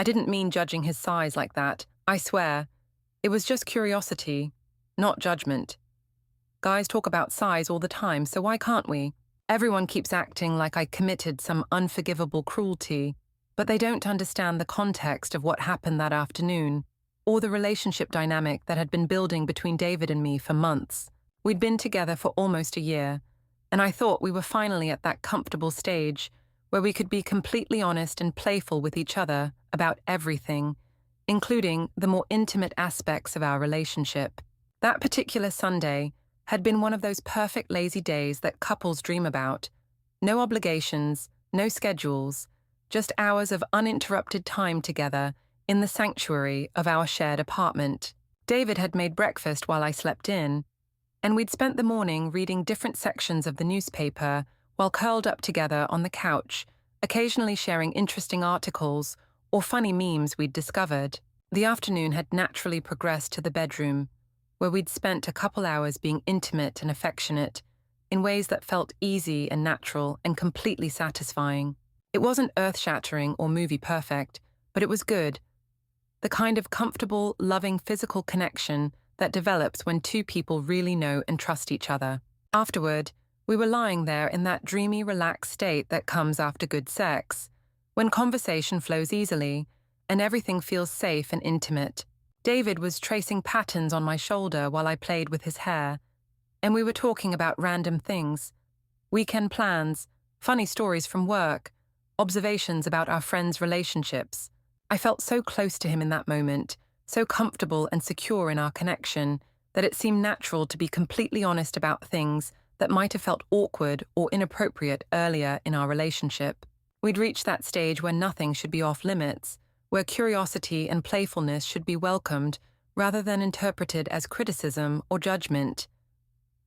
I didn't mean judging his size like that, I swear. It was just curiosity, not judgment. Guys talk about size all the time, so why can't we? Everyone keeps acting like I committed some unforgivable cruelty, but they don't understand the context of what happened that afternoon, or the relationship dynamic that had been building between David and me for months. We'd been together for almost a year, and I thought we were finally at that comfortable stage where we could be completely honest and playful with each other about everything, including the more intimate aspects of our relationship. That particular Sunday had been one of those perfect lazy days that couples dream about. No obligations, no schedules, just hours of uninterrupted time together in the sanctuary of our shared apartment. David had made breakfast while I slept in, and we'd spent the morning reading different sections of the newspaper while curled up together on the couch, occasionally sharing interesting articles or funny memes we'd discovered. The afternoon had naturally progressed to the bedroom, where we'd spent a couple hours being intimate and affectionate in ways that felt easy and natural and completely satisfying. It wasn't earth-shattering or movie-perfect, but it was good. The kind of comfortable, loving physical connection that develops when two people really know and trust each other. Afterward, we were lying there in that dreamy, relaxed state that comes after good sex, when conversation flows easily and everything feels safe and intimate. David was tracing patterns on my shoulder while I played with his hair, and we were talking about random things: weekend plans, funny stories from work, observations about our friends' relationships. I felt so close to him in that moment, so comfortable and secure in our connection, that it seemed natural to be completely honest about things that might have felt awkward or inappropriate earlier in our relationship. We'd reached that stage where nothing should be off limits, where curiosity and playfulness should be welcomed rather than interpreted as criticism or judgment.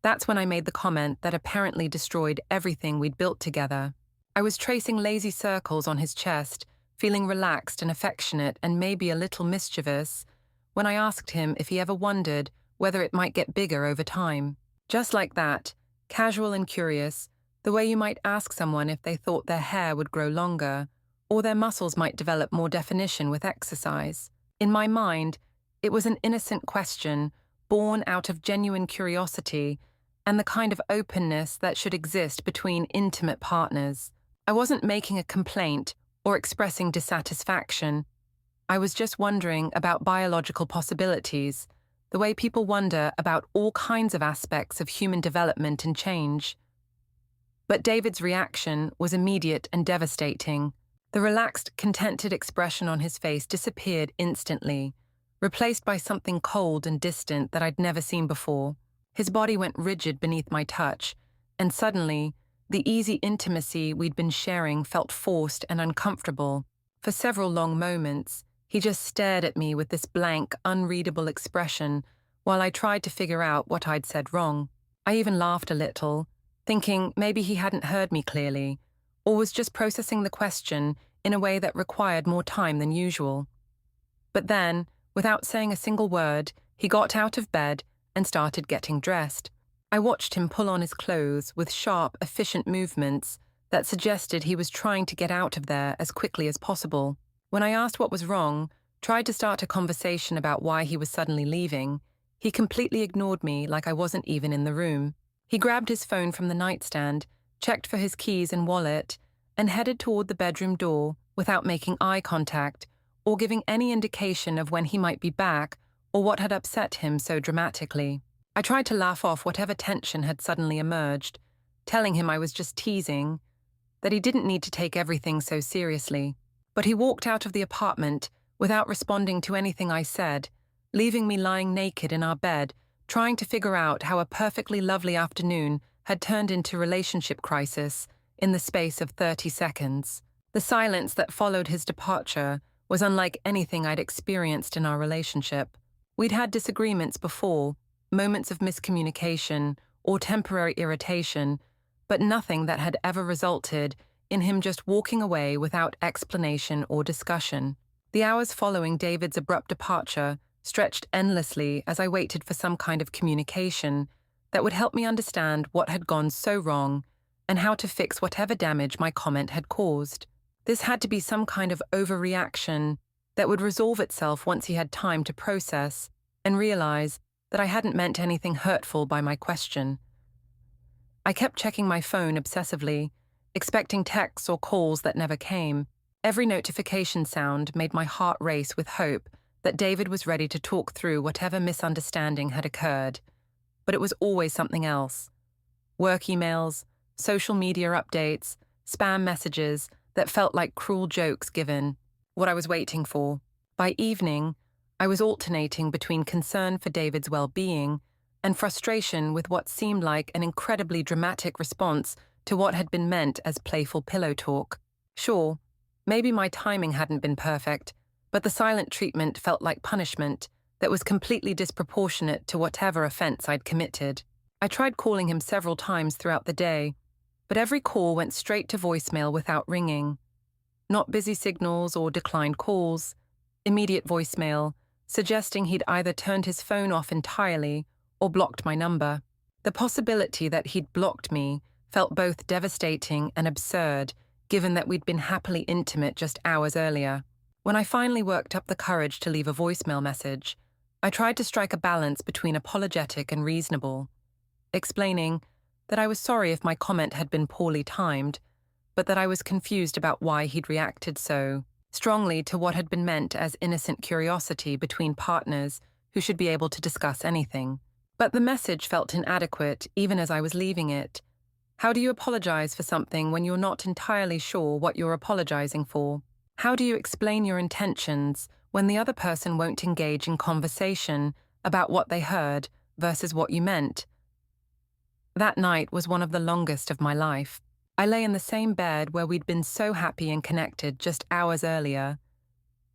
That's when I made the comment that apparently destroyed everything we'd built together. I was tracing lazy circles on his chest, feeling relaxed and affectionate and maybe a little mischievous, when I asked him if he ever wondered whether it might get bigger over time. Just like that, casual and curious, the way you might ask someone if they thought their hair would grow longer, or their muscles might develop more definition with exercise. In my mind, it was an innocent question, born out of genuine curiosity and the kind of openness that should exist between intimate partners. I wasn't making a complaint or expressing dissatisfaction. I was just wondering about biological possibilities, the way people wonder about all kinds of aspects of human development and change. But David's reaction was immediate and devastating. The relaxed, contented expression on his face disappeared instantly, replaced by something cold and distant that I'd never seen before. His body went rigid beneath my touch, and suddenly, the easy intimacy we'd been sharing felt forced and uncomfortable. For several long moments, he just stared at me with this blank, unreadable expression while I tried to figure out what I'd said wrong. I even laughed a little, thinking maybe he hadn't heard me clearly, or was just processing the question in a way that required more time than usual. But then, without saying a single word, he got out of bed and started getting dressed. I watched him pull on his clothes with sharp, efficient movements that suggested he was trying to get out of there as quickly as possible. When I asked what was wrong, tried to start a conversation about why he was suddenly leaving, he completely ignored me like I wasn't even in the room. He grabbed his phone from the nightstand, checked for his keys and wallet, and headed toward the bedroom door without making eye contact or giving any indication of when he might be back or what had upset him so dramatically. I tried to laugh off whatever tension had suddenly emerged, telling him I was just teasing, that he didn't need to take everything so seriously. But he walked out of the apartment without responding to anything I said, leaving me lying naked in our bed, trying to figure out how a perfectly lovely afternoon had turned into relationship crisis in the space of 30 seconds. The silence that followed his departure was unlike anything I'd experienced in our relationship. We'd had disagreements before, moments of miscommunication or temporary irritation, but nothing that had ever resulted in him just walking away without explanation or discussion. The hours following David's abrupt departure stretched endlessly as I waited for some kind of communication that would help me understand what had gone so wrong and how to fix whatever damage my comment had caused. This had to be some kind of overreaction, that would resolve itself once he had time to process and realize that I hadn't meant anything hurtful by my question. I kept checking my phone obsessively, expecting texts or calls that never came. Every notification sound made my heart race with hope that David was ready to talk through whatever misunderstanding had occurred. But it was always something else. Work emails, social media updates, spam messages that felt like cruel jokes given what I was waiting for. By evening, I was alternating between concern for David's well-being and frustration with what seemed like an incredibly dramatic response to what had been meant as playful pillow talk. Sure, maybe my timing hadn't been perfect, but the silent treatment felt like punishment that was completely disproportionate to whatever offense I'd committed. I tried calling him several times throughout the day, but every call went straight to voicemail without ringing. Not busy signals or declined calls, immediate voicemail, suggesting he'd either turned his phone off entirely or blocked my number. The possibility that he'd blocked me felt both devastating and absurd, given that we'd been happily intimate just hours earlier. When I finally worked up the courage to leave a voicemail message, I tried to strike a balance between apologetic and reasonable, explaining that I was sorry if my comment had been poorly timed, but that I was confused about why he'd reacted so strongly to what had been meant as innocent curiosity between partners who should be able to discuss anything. But the message felt inadequate even as I was leaving it. How do you apologize for something when you're not entirely sure what you're apologizing for? How do you explain your intentions when the other person won't engage in conversation about what they heard versus what you meant? That night was one of the longest of my life. I lay in the same bed where we'd been so happy and connected just hours earlier,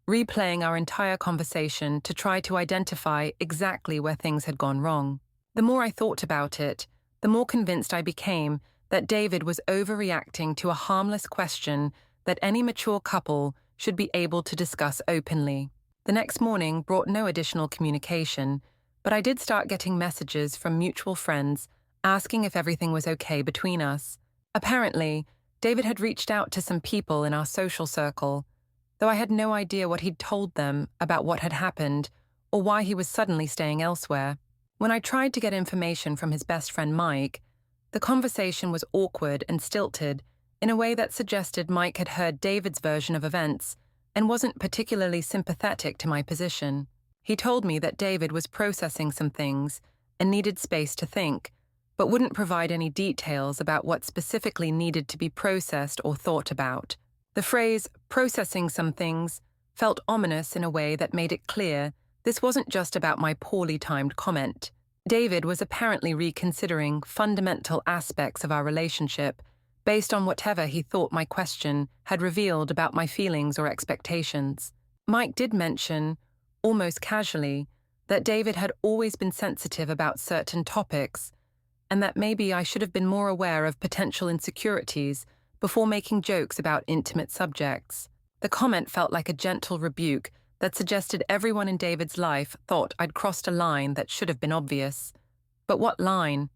replaying our entire conversation to try to identify exactly where things had gone wrong. The more I thought about it, the more convinced I became that David was overreacting to a harmless question that any mature couple should be able to discuss openly. The next morning brought no additional communication, but I did start getting messages from mutual friends asking if everything was okay between us. Apparently, David had reached out to some people in our social circle, though I had no idea what he'd told them about what had happened or why he was suddenly staying elsewhere. When I tried to get information from his best friend Mike, the conversation was awkward and stilted in a way that suggested Mike had heard David's version of events and wasn't particularly sympathetic to my position. He told me that David was processing some things and needed space to think, but wouldn't provide any details about what specifically needed to be processed or thought about. The phrase, processing some things, felt ominous in a way that made it clear this wasn't just about my poorly timed comment. David was apparently reconsidering fundamental aspects of our relationship based on whatever he thought my question had revealed about my feelings or expectations. Mike did mention, almost casually, that David had always been sensitive about certain topics, and that maybe I should have been more aware of potential insecurities before making jokes about intimate subjects. The comment felt like a gentle rebuke that suggested everyone in David's life thought I'd crossed a line that should have been obvious. But what line?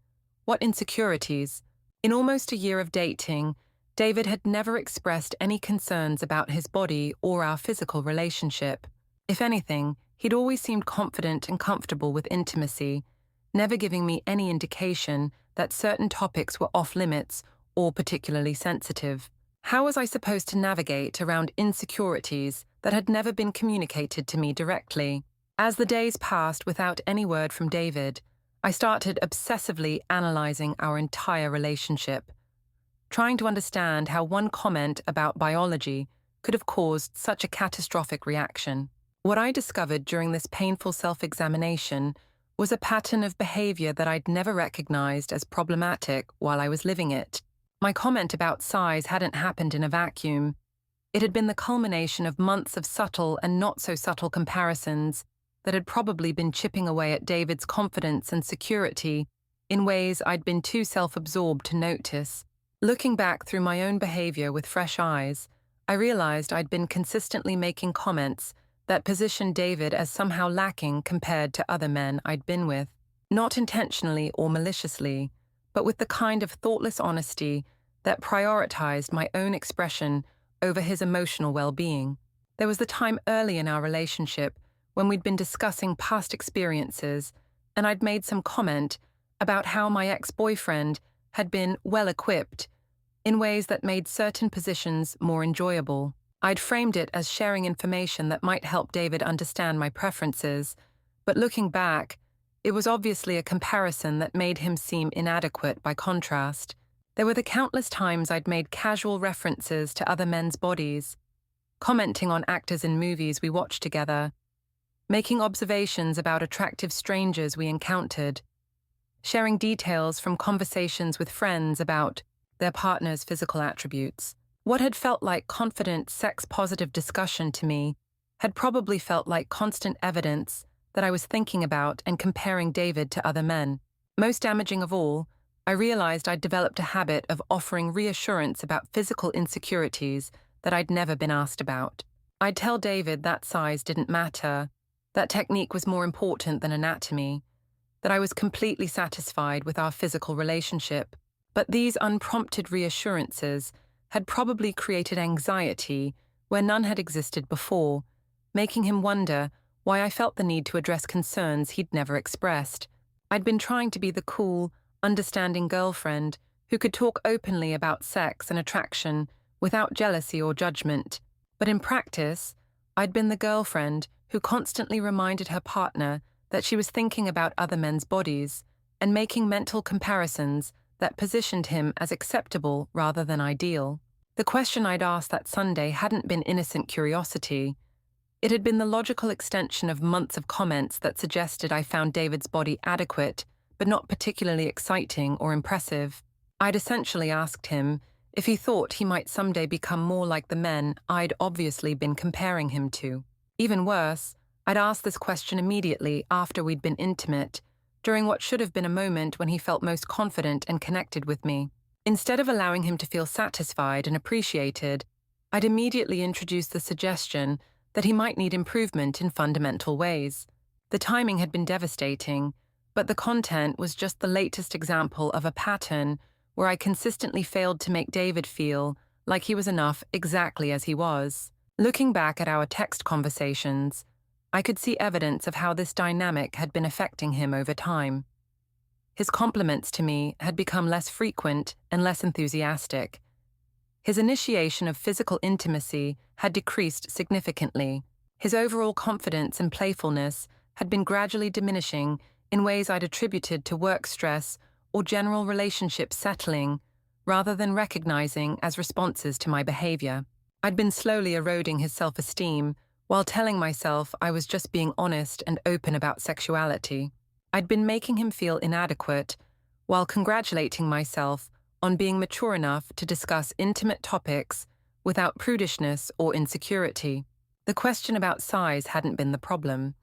What insecurities? In almost a year of dating, David had never expressed any concerns about his body or our physical relationship. If anything, he'd always seemed confident and comfortable with intimacy, never giving me any indication that certain topics were off-limits or particularly sensitive. How was I supposed to navigate around insecurities that had never been communicated to me directly? As the days passed without any word from David, I started obsessively analyzing our entire relationship, trying to understand how one comment about biology could have caused such a catastrophic reaction. What I discovered during this painful self-examination was a pattern of behavior that I'd never recognized as problematic while I was living it. My comment about size hadn't happened in a vacuum. It had been the culmination of months of subtle and not-so-subtle comparisons that had probably been chipping away at David's confidence and security in ways I'd been too self-absorbed to notice. Looking back through my own behavior with fresh eyes, I realized I'd been consistently making comments that positioned David as somehow lacking compared to other men I'd been with, not intentionally or maliciously, but with the kind of thoughtless honesty that prioritized my own expression over his emotional well-being. There was the time early in our relationship when we'd been discussing past experiences, and I'd made some comment about how my ex-boyfriend had been well-equipped in ways that made certain positions more enjoyable. I'd framed it as sharing information that might help David understand my preferences, but looking back, it was obviously a comparison that made him seem inadequate by contrast. There were the countless times I'd made casual references to other men's bodies, commenting on actors in movies we watched together, making observations about attractive strangers we encountered, sharing details from conversations with friends about their partner's physical attributes. What had felt like confident, sex-positive discussion to me had probably felt like constant evidence that I was thinking about and comparing David to other men. Most damaging of all, I realized I'd developed a habit of offering reassurance about physical insecurities that I'd never been asked about. I'd tell David that size didn't matter, that technique was more important than anatomy, that I was completely satisfied with our physical relationship. But these unprompted reassurances had probably created anxiety where none had existed before, making him wonder why I felt the need to address concerns he'd never expressed. I'd been trying to be the cool, understanding girlfriend who could talk openly about sex and attraction without jealousy or judgment. But in practice, I'd been the girlfriend who constantly reminded her partner that she was thinking about other men's bodies and making mental comparisons that positioned him as acceptable rather than ideal. The question I'd asked that Sunday hadn't been innocent curiosity. It had been the logical extension of months of comments that suggested I found David's body adequate, but not particularly exciting or impressive. I'd essentially asked him if he thought he might someday become more like the men I'd obviously been comparing him to. Even worse, I'd asked this question immediately after we'd been intimate, during what should have been a moment when he felt most confident and connected with me. Instead of allowing him to feel satisfied and appreciated, I'd immediately introduced the suggestion that he might need improvement in fundamental ways. The timing had been devastating, but the content was just the latest example of a pattern where I consistently failed to make David feel like he was enough exactly as he was. Looking back at our text conversations, I could see evidence of how this dynamic had been affecting him over time. His compliments to me had become less frequent and less enthusiastic. His initiation of physical intimacy had decreased significantly. His overall confidence and playfulness had been gradually diminishing in ways I'd attributed to work stress or general relationship settling, rather than recognizing as responses to my behavior. I'd been slowly eroding his self-esteem while telling myself I was just being honest and open about sexuality. I'd been making him feel inadequate while congratulating myself on being mature enough to discuss intimate topics without prudishness or insecurity. The question about size hadn't been the problem.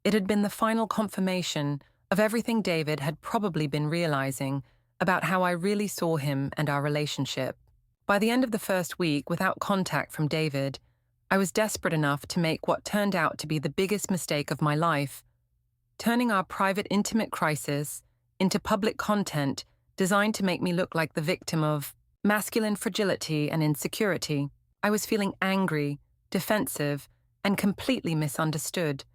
It had been the final confirmation of everything David had probably been realizing about how I really saw him and our relationship. By the end of the first week, without contact from David, I was desperate enough to make what turned out to be the biggest mistake of my life, turning our private intimate crisis into public content designed to make me look like the victim of masculine fragility and insecurity. I was feeling angry, defensive, and completely misunderstood.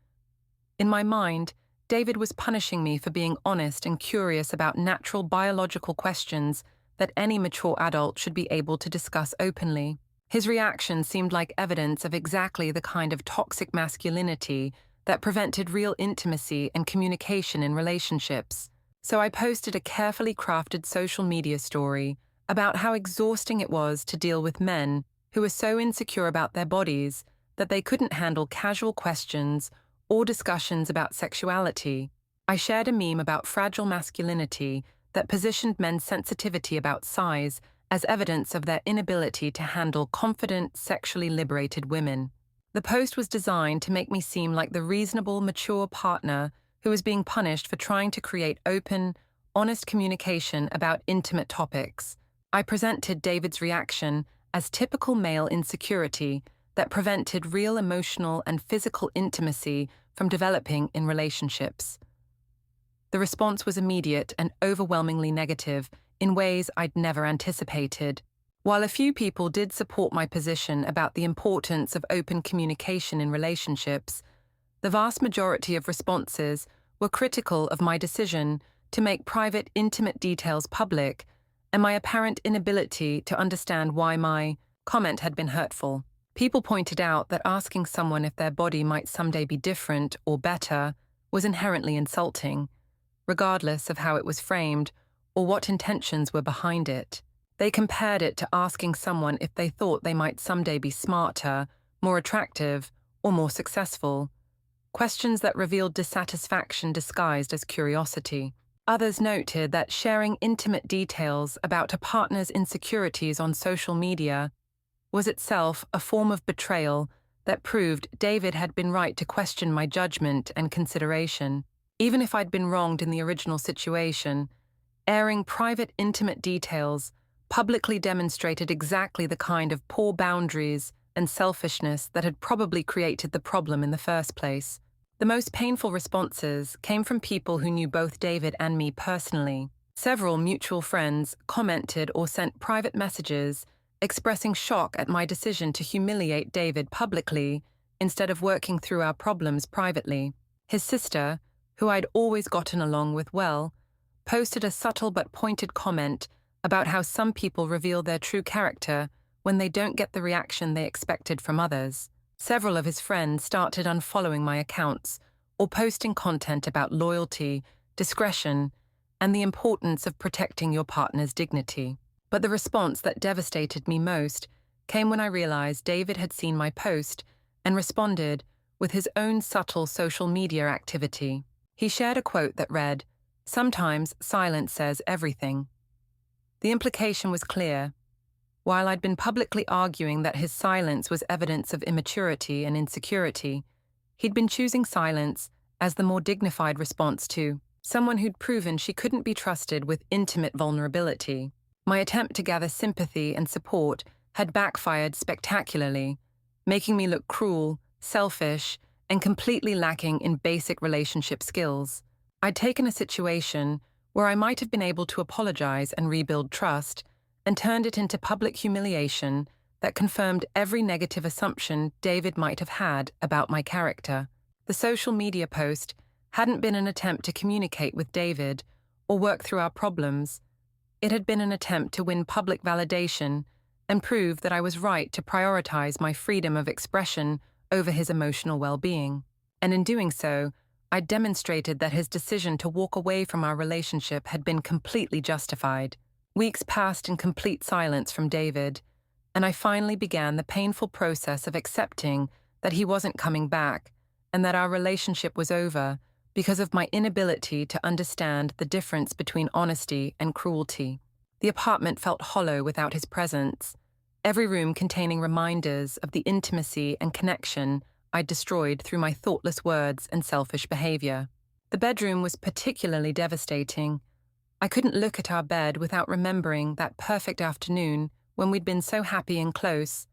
In my mind, David was punishing me for being honest and curious about natural biological questions that any mature adult should be able to discuss openly. His reaction seemed like evidence of exactly the kind of toxic masculinity that prevented real intimacy and communication in relationships. So I posted a carefully crafted social media story about how exhausting it was to deal with men who were so insecure about their bodies that they couldn't handle casual questions or discussions about sexuality. I shared a meme about fragile masculinity that positioned men's sensitivity about size as evidence of their inability to handle confident, sexually liberated women. The post was designed to make me seem like the reasonable, mature partner who was being punished for trying to create open, honest communication about intimate topics. I presented David's reaction as typical male insecurity that prevented real emotional and physical intimacy from developing in relationships. The response was immediate and overwhelmingly negative in ways I'd never anticipated. While a few people did support my position about the importance of open communication in relationships, the vast majority of responses were critical of my decision to make private, intimate details public and my apparent inability to understand why my comment had been hurtful. People pointed out that asking someone if their body might someday be different or better was inherently insulting, regardless of how it was framed or what intentions were behind it. They compared it to asking someone if they thought they might someday be smarter, more attractive, or more successful. Questions that revealed dissatisfaction disguised as curiosity. Others noted that sharing intimate details about a partner's insecurities on social media was itself a form of betrayal that proved David had been right to question my judgment and consideration. Even if I'd been wronged in the original situation, airing private, intimate details publicly demonstrated exactly the kind of poor boundaries and selfishness that had probably created the problem in the first place. The most painful responses came from people who knew both David and me personally. Several mutual friends commented or sent private messages expressing shock at my decision to humiliate David publicly instead of working through our problems privately. His sister, who I'd always gotten along with well, posted a subtle but pointed comment about how some people reveal their true character when they don't get the reaction they expected from others. Several of his friends started unfollowing my accounts or posting content about loyalty, discretion, and the importance of protecting your partner's dignity. But the response that devastated me most came when I realized David had seen my post and responded with his own subtle social media activity. He shared a quote that read, "Sometimes silence says everything." The implication was clear. While I'd been publicly arguing that his silence was evidence of immaturity and insecurity, he'd been choosing silence as the more dignified response to someone who'd proven she couldn't be trusted with intimate vulnerability. My attempt to gather sympathy and support had backfired spectacularly, making me look cruel, selfish, and completely lacking in basic relationship skills. I'd taken a situation where I might have been able to apologize and rebuild trust, and turned it into public humiliation that confirmed every negative assumption David might have had about my character. The social media post hadn't been an attempt to communicate with David or work through our problems. It had been an attempt to win public validation and prove that I was right to prioritize my freedom of expression over his emotional well-being. And in doing so, I demonstrated that his decision to walk away from our relationship had been completely justified. Weeks passed in complete silence from David, and I finally began the painful process of accepting that he wasn't coming back and that our relationship was over because of my inability to understand the difference between honesty and cruelty. The apartment felt hollow without his presence, every room containing reminders of the intimacy and connection I'd destroyed through my thoughtless words and selfish behavior. The bedroom was particularly devastating. I couldn't look at our bed without remembering that perfect afternoon when we'd been so happy and close,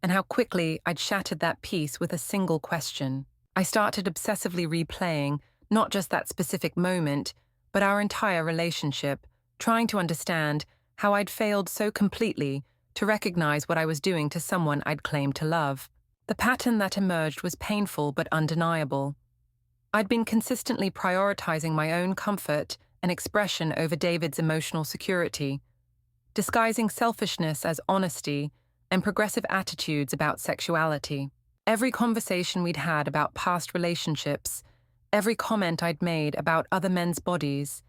and how quickly I'd shattered that peace with a single question. I started obsessively replaying not just that specific moment, but our entire relationship, trying to understand how I'd failed so completely to recognize what I was doing to someone I'd claimed to love. The pattern that emerged was painful but undeniable. I'd been consistently prioritizing my own comfort and expression over David's emotional security, disguising selfishness as honesty and progressive attitudes about sexuality. Every conversation we'd had about past relationships, every comment I'd made about other men's bodies,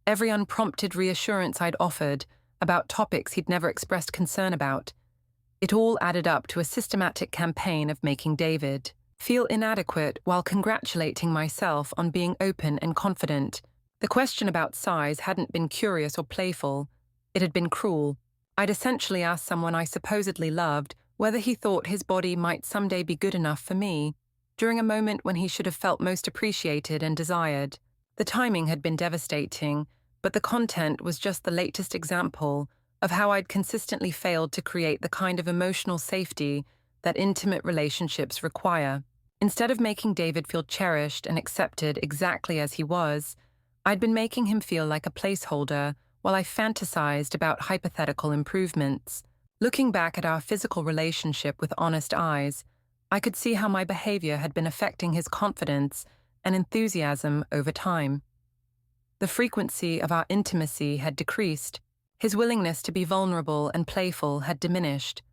every unprompted reassurance I'd offered about topics he'd never expressed concern about, it all added up to a systematic campaign of making David feel inadequate while congratulating myself on being open and confident. The question about size hadn't been curious or playful, it had been cruel. I'd essentially asked someone I supposedly loved whether he thought his body might someday be good enough for me, during a moment when he should have felt most appreciated and desired. The timing had been devastating, but the content was just the latest example of how I'd consistently failed to create the kind of emotional safety that intimate relationships require. Instead of making David feel cherished and accepted exactly as he was, I'd been making him feel like a placeholder while I fantasized about hypothetical improvements. Looking back at our physical relationship with honest eyes, I could see how my behavior had been affecting his confidence and enthusiasm over time. The frequency of our intimacy had decreased. His willingness to be vulnerable and playful had diminished.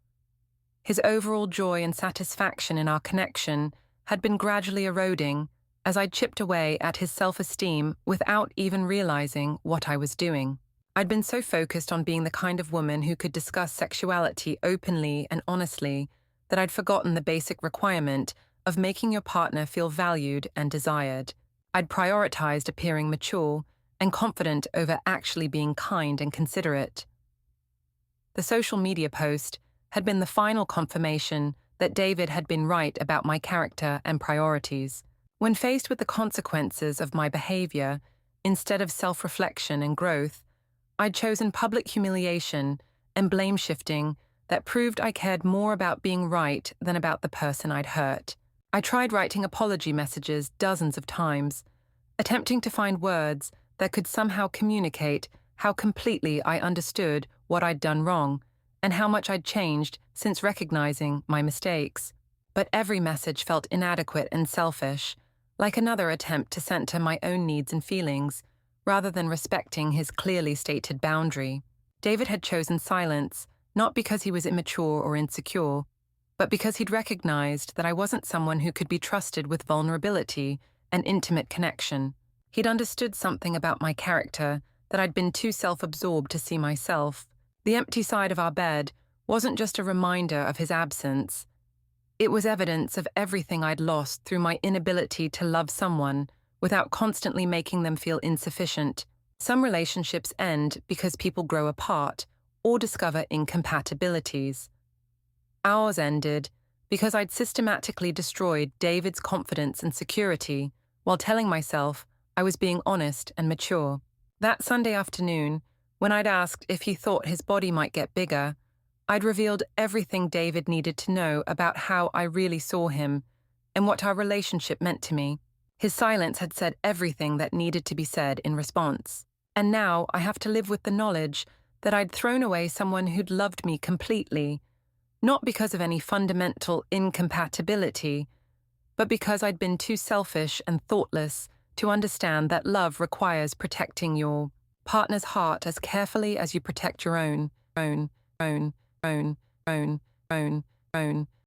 His overall joy and satisfaction in our connection had been gradually eroding as I chipped away at his self-esteem without even realizing what I was doing. I'd been so focused on being the kind of woman who could discuss sexuality openly and honestly that I'd forgotten the basic requirement of making your partner feel valued and desired. I'd prioritized appearing mature and confident over actually being kind and considerate. The social media post had been the final confirmation that David had been right about my character and priorities. When faced with the consequences of my behavior, instead of self-reflection and growth, I'd chosen public humiliation and blame-shifting that proved I cared more about being right than about the person I'd hurt. I tried writing apology messages dozens of times, attempting to find words that could somehow communicate how completely I understood what I'd done wrong and how much I'd changed since recognizing my mistakes. But every message felt inadequate and selfish, like another attempt to center my own needs and feelings, rather than respecting his clearly stated boundary. David had chosen silence, not because he was immature or insecure, but because he'd recognized that I wasn't someone who could be trusted with vulnerability and intimate connection. He'd understood something about my character that I'd been too self-absorbed to see myself. The empty side of our bed wasn't just a reminder of his absence. It was evidence of everything I'd lost through my inability to love someone without constantly making them feel insufficient. Some relationships end because people grow apart or discover incompatibilities. Ours ended because I'd systematically destroyed David's confidence and security while telling myself I was being honest and mature. That Sunday afternoon, when I'd asked if he thought his body might get bigger, I'd revealed everything David needed to know about how I really saw him and what our relationship meant to me. His silence had said everything that needed to be said in response. And now I have to live with the knowledge that I'd thrown away someone who'd loved me completely, not because of any fundamental incompatibility, but because I'd been too selfish and thoughtless to understand that love requires protecting your partner's heart as carefully as you protect your own.